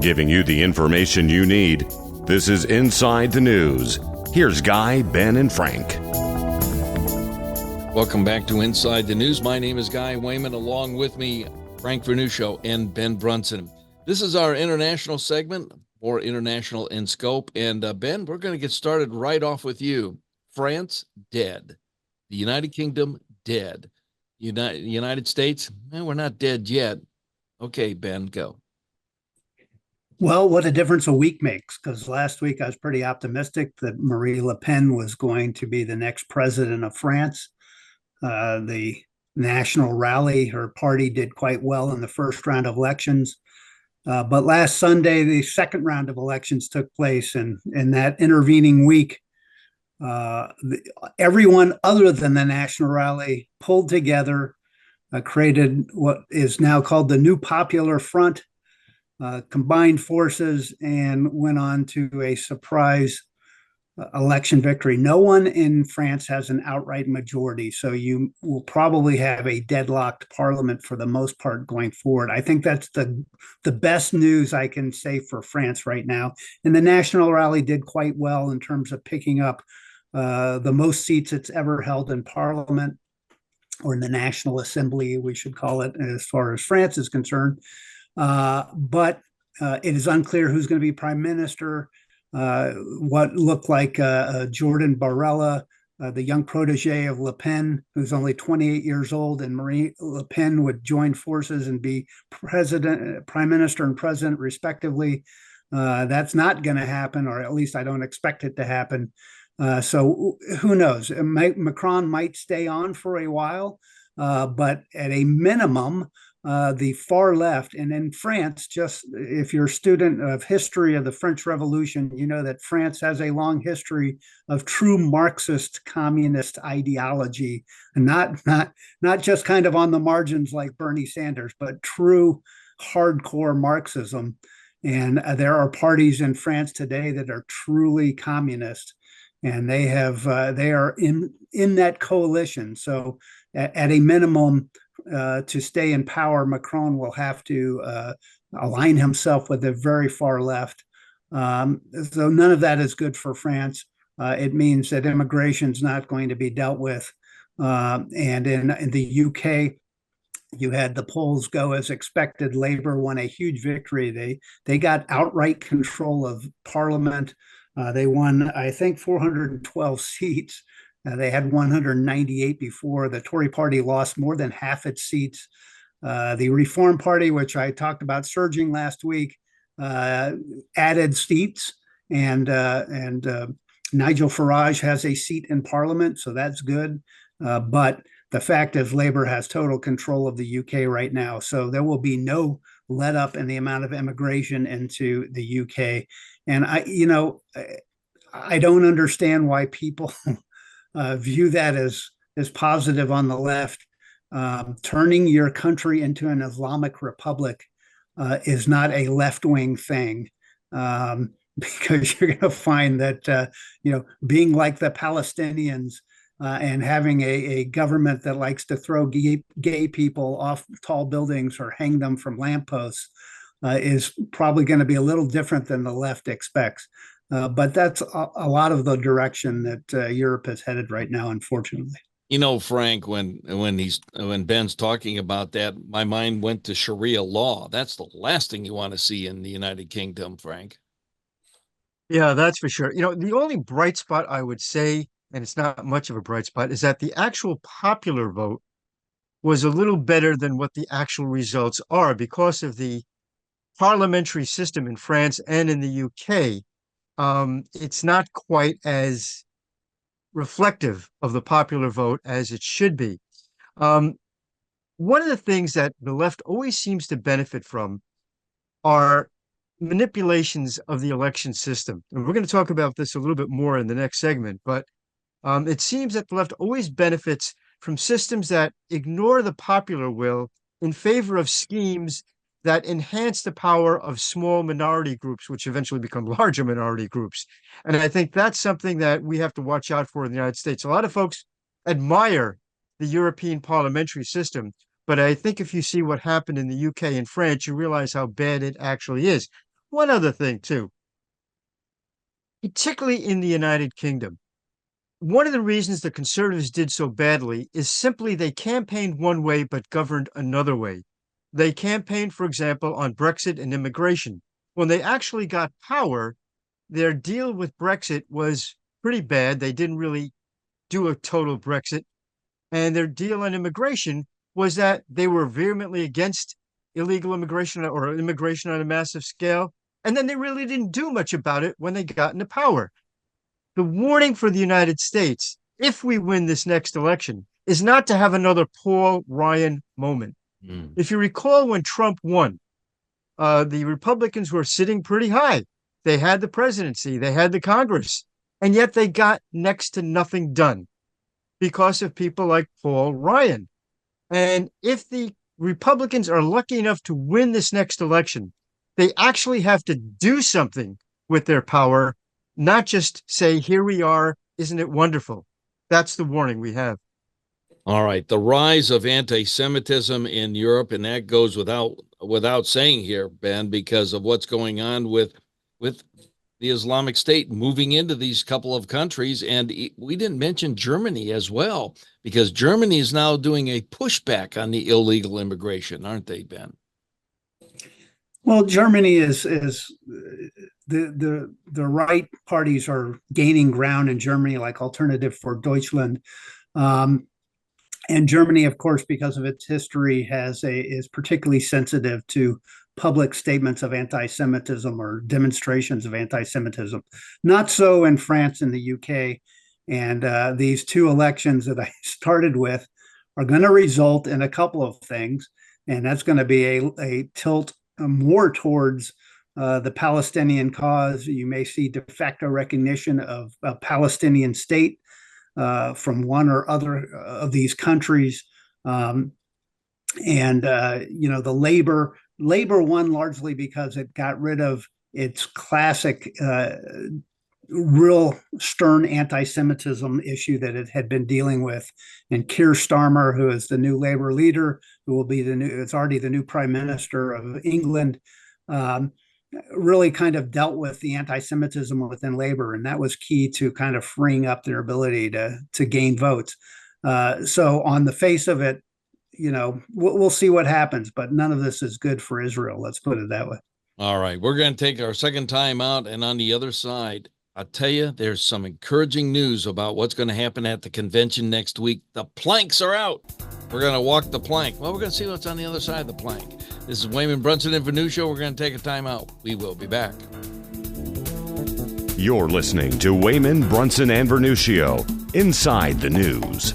giving you the information you need. This is Inside the News. Here's Guy, Ben, and Frank. Welcome back to Inside the News. My name is Guy Wehman. Along with me, Frank Vernucccio and Ben Brunson. This is our international segment, more international in scope. And Ben, we're going to get started right off with you. France, dead. The United Kingdom, dead. United States, we're not dead yet. Okay, Ben, go. Well, what a difference a week makes, because last week I was pretty optimistic that Marine Le Pen was going to be the next president of France. The National Rally, her party did quite well in the first round of elections. But last Sunday, the second round of elections took place. And in that intervening week, everyone other than the National Rally pulled together, created what is now called the New Popular Front, combined forces, and went on to a surprise election victory. No one in France has an outright majority, so you will probably have a deadlocked parliament for the most part going forward. I think that's the best news I can say for France right now. And the National Rally did quite well in terms of picking up the most seats it's ever held in parliament, or in the National Assembly, we should call it, as far as France is concerned. But it is unclear who's going to be prime minister. What looked like Jordan Barella, the young protege of Le Pen, who's only 28 years old, and Marine Le Pen would join forces and be prime minister and president respectively. That's not going to happen, or at least I don't expect it to happen. So who knows? Macron might stay on for a while, but at a minimum, the far left, and in France, just if you're a student of history of the French Revolution, you know that France has a long history of true Marxist communist ideology, and not just kind of on the margins like Bernie Sanders, but true hardcore Marxism. And there are parties in France today that are truly communist, and they are in that coalition. So at a minimum, to stay in power, Macron will have to align himself with the very far left. So none of that is good for France. It means that immigration is not going to be dealt with. And in the UK, you had the polls go as expected. Labour won a huge victory. They got outright control of Parliament. They won, I think, 412 seats. They had 198 before. The Tory party lost more than half its seats. The Reform Party, which I talked about surging last week, added seats, and Nigel Farage has a seat in Parliament, so that's good. But the fact is, Labour has total control of the UK right now, so there will be no let up in the amount of immigration into the UK. And I don't understand why people view that as positive on the left. Turning your country into an Islamic republic is not a left-wing thing, because you're going to find that being like the Palestinians and having a government that likes to throw gay people off tall buildings or hang them from lampposts is probably going to be a little different than the left expects. But that's a lot of the direction that Europe is headed right now, unfortunately. You know, Frank, when Ben's talking about that, my mind went to Sharia law. That's the last thing you want to see in the United Kingdom, Frank. Yeah, that's for sure. The only bright spot I would say, and it's not much of a bright spot, is that the actual popular vote was a little better than what the actual results are because of the parliamentary system in France and in the UK. It's not quite as reflective of the popular vote as it should be. One of the things that the left always seems to benefit from are manipulations of the election system. And we're going to talk about this a little bit more in the next segment, but it seems that the left always benefits from systems that ignore the popular will in favor of schemes that enhance the power of small minority groups, which eventually become larger minority groups. And I think that's something that we have to watch out for in the United States. A lot of folks admire the European parliamentary system, but I think if you see what happened in the UK and France, you realize how bad it actually is. one other thing, too, particularly in the United Kingdom. One of the reasons the conservatives did so badly is simply they campaigned one way but governed another way. They campaigned, for example, on Brexit and immigration. When they actually got power, their deal with Brexit was pretty bad. They didn't really do a total Brexit. And their deal on immigration was that they were vehemently against illegal immigration or immigration on a massive scale. And then they really didn't do much about it when they got into power. The warning for the United States, if we win this next election, is not to have another Paul Ryan moment. If you recall, when Trump won, the Republicans were sitting pretty high. They had the presidency, they had the Congress, and yet they got next to nothing done because of people like Paul Ryan. And if the Republicans are lucky enough to win this next election, they actually have to do something with their power, not just say, here we are, isn't it wonderful? That's the warning we have. All right. The rise of anti-Semitism in Europe, and that goes without saying here, Ben, because of what's going on with the Islamic State moving into these couple of countries. And we didn't mention Germany as well, because Germany is now doing a pushback on the illegal immigration, aren't they, Ben? Well, Germany is the right parties are gaining ground in Germany, like Alternative for Deutschland. And Germany, of course, because of its history, is particularly sensitive to public statements of anti-Semitism or demonstrations of anti-Semitism. Not so in France and the UK. And these two elections that I started with are going to result in a couple of things. And that's going to be a tilt more towards the Palestinian cause. You may see de facto recognition of a Palestinian state from one or other of these countries. The labor won largely because it got rid of its classic, real stern anti-Semitism issue that it had been dealing with. And Keir Starmer, who is the new Labour leader, who will be it's already the new Prime Minister of England, really kind of dealt with the anti-Semitism within Labour, and that was key to kind of freeing up their ability to gain votes. So on the face of it, we'll see what happens, but none of this is good for Israel. Let's put it that way. All right, we're going to take our second time out, and on the other side, I'll tell you, there's some encouraging news about what's going to happen at the convention next week. The planks are out. We're going to walk the plank. Well, we're going to see what's on the other side of the plank. This is Wehman, Brunson, and Vernucccio. We're going to take a time out. We will be back. You're listening to Wehman, Brunson, and Vernucccio, Inside the News.